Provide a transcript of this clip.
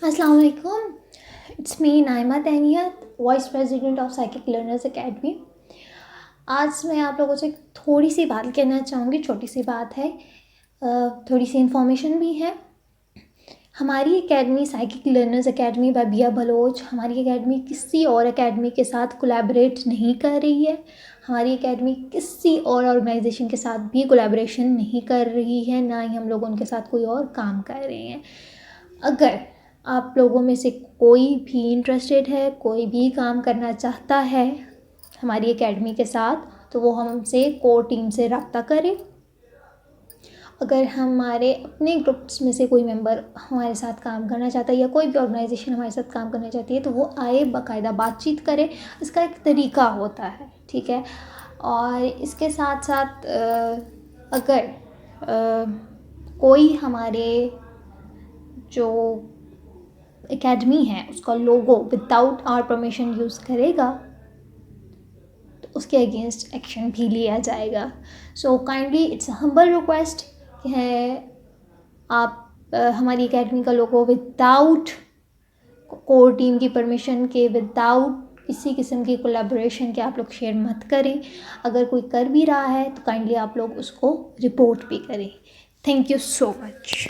अस्सलाम वालेकुम। It's me Naima Tainiyat, vice president of psychic learners academy. आज मैं आप लोगों से थोड़ी सी बात कहना चाहूँगी। छोटी सी बात है, थोड़ी सी इन्फॉर्मेशन भी है। हमारी academy psychic learners academy by Bia Baloch, हमारी एकेडमी किसी और एकेडमी के साथ कोलैबोरेट नहीं कर रही है। हमारी एकेडमी किसी और ऑर्गेनाइजेशन के साथ भी कोलैबोरेशन नहीं कर रही है, ना ही हम लोग उनके साथ कोई और काम कर रहे हैं। अगर आप लोगों में से कोई भी इंटरेस्टेड है, कोई भी काम करना चाहता है हमारी एकेडमी के साथ, तो वो हमसे कोर टीम से रब्ता करें। अगर हमारे अपने ग्रुप्स में से कोई मेंबर हमारे साथ काम करना चाहता है या कोई भी ऑर्गेनाइजेशन हमारे साथ काम करना चाहती है, तो वो आए, बाकायदा बातचीत करे। इसका एक तरीका होता है, ठीक है। और इसके साथ साथ अगर कोई हमारे जो एकेडमी है उसका लोगो विदाउट आवर परमिशन यूज़ करेगा, तो उसके अगेंस्ट एक्शन भी लिया जाएगा। So kindly it's humble request है, आप हमारी एकेडमी का लोगो विदाउट कोर टीम की परमिशन के, विदाउट किसी किस्म की कोलैबोरेशन के आप लोग शेयर मत करें। अगर कोई कर भी रहा है तो काइंडली आप लोग उसको रिपोर्ट भी करें। Thank you so much.